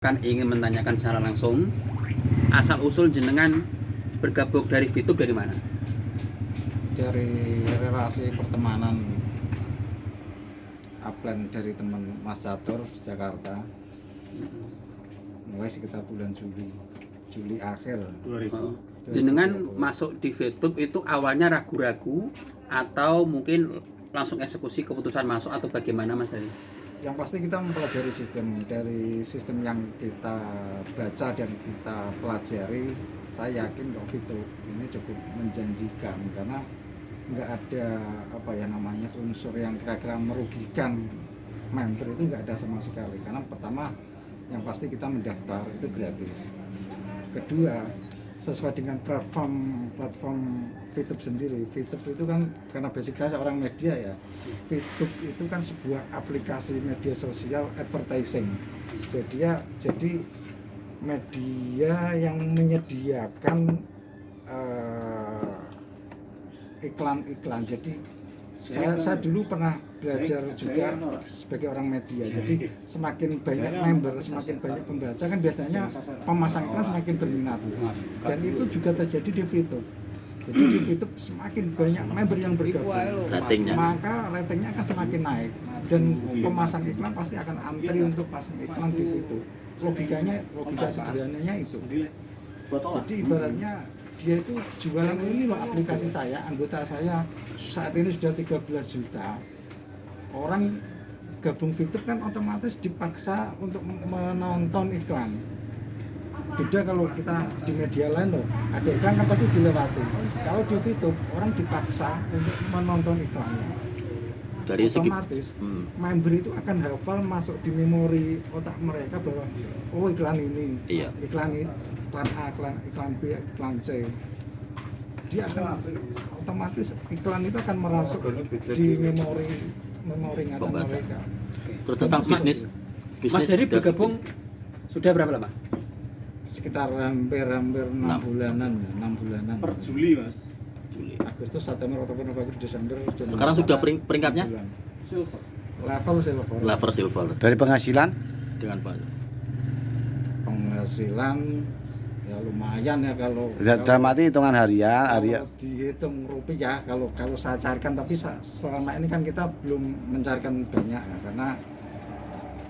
Kan ingin menanyakan secara langsung asal usul jenengan bergabung dari VTube dari mana? Dari relasi pertemanan upline dari teman Mas Catur Jakarta, mulai sekitar bulan Juli akhir 2000. Jenengan masuk di VTube itu awalnya ragu-ragu atau mungkin langsung eksekusi keputusan masuk atau bagaimana Mas Ari? Yang pasti kita mempelajari sistem yang kita baca dan kita pelajari. Saya yakin kok VTube ini cukup menjanjikan karena nggak ada unsur yang kira-kira merugikan member, itu nggak ada sama sekali. Karena pertama yang pasti kita mendaftar itu gratis. Kedua, sesuai dengan platform VTube sendiri. VTube itu kan karena basic saya seorang media ya. VTube itu kan sebuah aplikasi media sosial advertising. Jadi media yang menyediakan iklan-iklan. Jadi saya dulu pernah belajar juga sebagai orang media. Jadi semakin banyak member, semakin banyak pembaca, kan biasanya pemasang iklan semakin berminat. Dan itu juga terjadi di VTube. Jadi di VTube semakin banyak member yang bergabung, maka ratingnya akan semakin naik. Dan pemasang iklan pasti akan antri untuk pasang iklan di VTube. Logika sederhananya itu. Jadi ibaratnya dia itu jualan ini loh, aplikasi saya, anggota saya saat ini sudah 13 juta. Orang gabung VTube kan otomatis dipaksa untuk menonton iklan. Beda kalau kita di media lain loh, ada iklan kan pasti dilewati. Kalau di VTube orang dipaksa untuk menonton iklannya. Dari otomatis member itu akan hafal, masuk di memori otak mereka bahwa oh iklan ini, iklan A, iklan B, iklan C. Dia akan otomatis iklan itu akan merasuk di memori ingatan mereka. Terus tentang bisnis Mas Heri bergabung sudah berapa lama? Sekitar hampir 6 bulanan. Per Juli Mas. Agustus, September, Oktober, November, Desember. Sekarang sudah peringkatnya? Level silver. Dari penghasilan? Dengan Pak. Penghasilan ya lumayan ya kalau dalam arti hitungan harian, kalau dihitung rupiah, kalau saya carikan, tapi selama ini kan kita belum mencarikan banyak ya, karena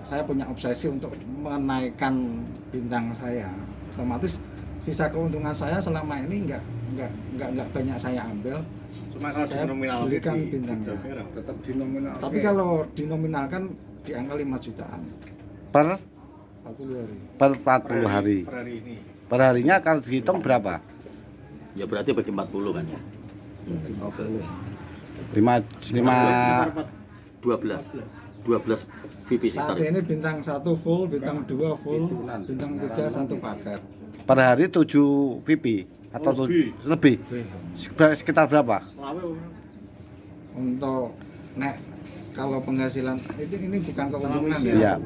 saya punya obsesi untuk menaikkan bintang saya. Otomatis sisa keuntungan saya selama ini nggak banyak saya ambil. Cuma kalau saya belikan bintangnya. Tetap dinominal. Tapi kalau dinominalkan di angka 5 jutaan per 40 hari. Per 40 hari. Per hari ini. Per harinya kalau dihitung berapa? Ya berarti bagi 40 kan ya. 12 VP Saat ini bintang 1 full, bintang 2 full, bintang 3 1 paket. Per hari 7 VP atau lebih? Sekitar berapa? Untuk kalau penghasilan ini bukan keuntungan ya. Iya.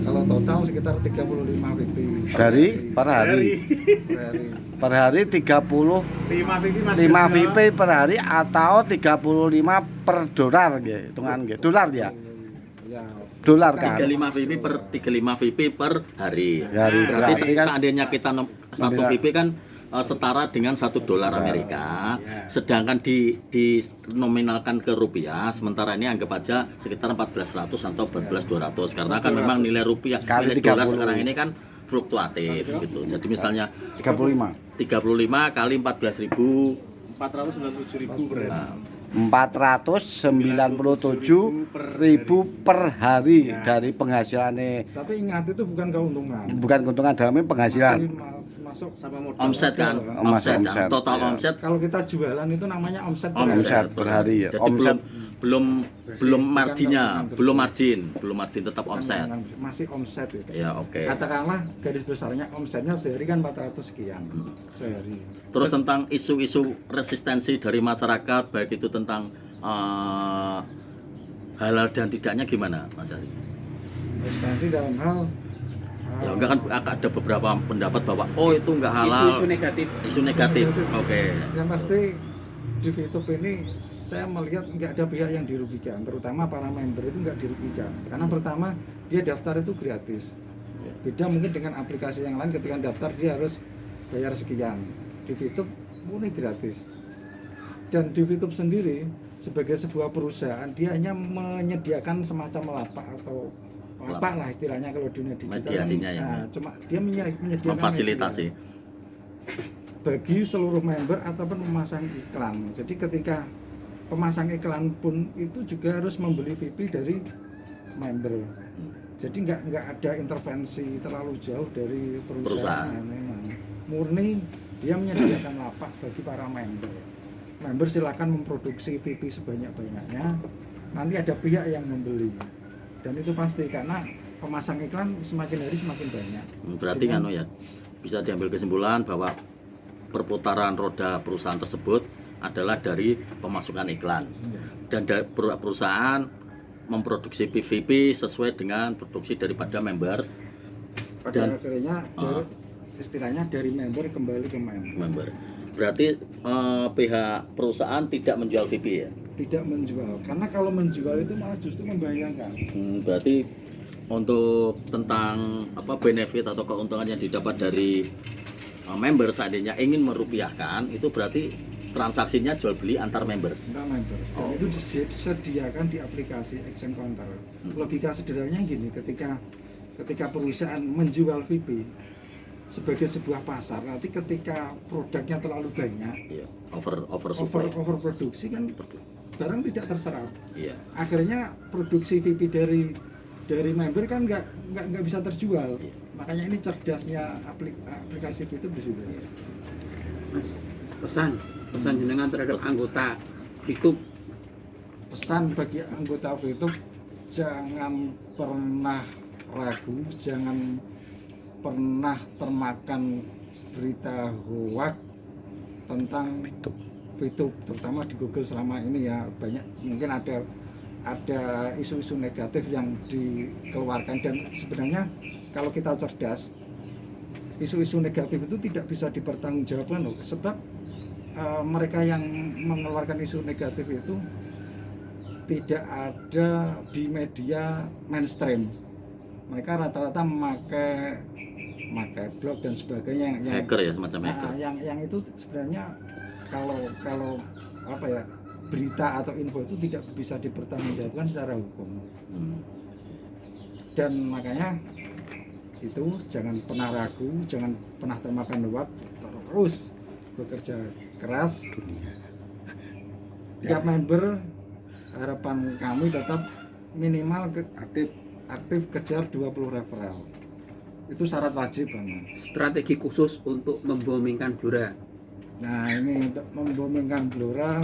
Kalau total sekitar 35 VP. Dari per hari. Per hari 35 VP per hari atau 35 per dolar gitu, hitungan gitu. Dolar ya? Ya. Dolar kan. 35 VP per 35 VP per hari. Berarti kan seandainya kita satu VP kan setara dengan $1 Amerika. Sedangkan dinominalkan ke rupiah, sementara ini anggap aja sekitar 1400 atau 14200 karena kan memang nilai rupiah kali nilai dolar sekarang ini kan fluktuatif gitu. Jadi misalnya 35 kali 14.000 497.000 per hari. 497.000 per hari dari penghasilannya. Tapi ingat itu bukan keuntungan. Bukan keuntungan, dalamnya penghasilan. Masuk Sama modal. omset kan, Omset. total omset. Kalau kita jualan itu namanya omset. Omset per hari ya. Jadi Omset belum marginnya, belum margin tetap omset. Masih omset gitu. Ya oke. Katakanlah garis besarnya omsetnya sehari kan 400 sekian sehari. Terus tentang isu-isu resistensi dari masyarakat, baik itu tentang halal dan tidaknya gimana, Mas Ari? Resistensi dalam hal Ya enggak kan ada beberapa pendapat bahwa oh itu enggak halal. Isu negatif. Oke. Yang pasti di VTube ini saya melihat nggak ada pihak yang dirugikan, terutama para member itu nggak dirugikan. Karena pertama dia daftar itu gratis. Beda mungkin dengan aplikasi yang lain, ketika daftar dia harus bayar sekian. Di VTube murni gratis. Dan di VTube sendiri sebagai sebuah perusahaan dia hanya menyediakan semacam lapak atau lapak lah istilahnya kalau dunia digital. Mediasinya ya. Nah, cuma dia menyediakan Memfasilitasi. media bagi seluruh member ataupun memasang iklan. Jadi ketika pemasang iklan pun itu juga harus membeli VIP dari member. Jadi nggak ada intervensi terlalu jauh dari perusahaan. Memang murni dia menyediakan lapak bagi para member. Member silakan memproduksi VIP sebanyak-banyaknya. Nanti ada pihak yang membeli. Dan itu pasti karena pemasang iklan semakin hari semakin banyak. Berarti kan ya bisa diambil kesimpulan bahwa perputaran roda perusahaan tersebut adalah dari pemasukan iklan. Dan perusahaan memproduksi PVP sesuai dengan produksi daripada member. Pada akhirnya istilahnya dari member kembali ke member. Berarti pihak perusahaan tidak menjual VIP ya? Tidak menjual, karena kalau menjual itu malah justru membayangkan. Berarti untuk tentang benefit atau keuntungan yang didapat dari member seandainya ingin merupiahkan, itu berarti transaksinya jual beli antar member. Antar member. Dan itu disediakan di aplikasi Exchange Counter. Logika sederhananya gini, ketika perusahaan menjual VIP sebagai sebuah pasar, nanti ketika produknya terlalu banyak, overproduksi kan barang tidak terserap. Akhirnya produksi VIP dari member kan nggak bisa terjual. Makanya ini cerdasnya aplikasi VTube di situ. Mas, pesan jenengan terhadap anggota VTube. Pesan bagi anggota VTube, jangan pernah ragu, jangan pernah termakan berita hoax tentang VTube, terutama di Google selama ini ya banyak, mungkin ada isu-isu negatif yang dikeluarkan. Dan sebenarnya kalau kita cerdas, isu-isu negatif itu tidak bisa dipertanggungjawabkan loh, sebab mereka yang mengeluarkan isu negatif itu tidak ada di media mainstream. Mereka rata-rata memakai blog dan sebagainya yang hacker ya, semacam hacker. Yang itu sebenarnya kalau berita atau info itu tidak bisa dipertanggungjawabkan secara hukum. Dan makanya itu jangan pernah ragu, jangan pernah termakan hoax, terus bekerja keras. Tiap member, harapan kami tetap minimal aktif kejar 20 referral. Itu syarat wajib, Bang. Strategi khusus untuk membomingkan Blora. Nah, ini untuk membomingkan Blora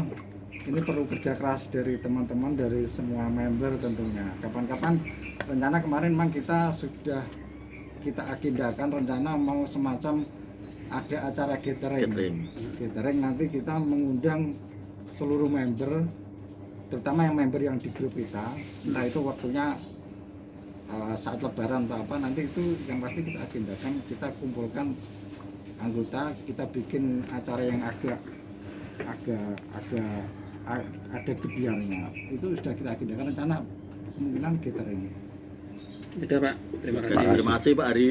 ini perlu kerja keras dari teman-teman, dari semua member tentunya. Kapan-kapan rencana kemarin memang kita sudah agendakan rencana mau semacam ada acara gathering nanti kita mengundang seluruh member, terutama yang member yang di grup kita, entah itu waktunya saat lebaran atau apa, nanti itu yang pasti kita agendakan, kita kumpulkan anggota, kita bikin acara yang agak ada gebiarnya. Itu sudah kita agendakan rencana kemungkinan gathering. Sudah Pak, terima kasih. Terima kasih Pak Ari.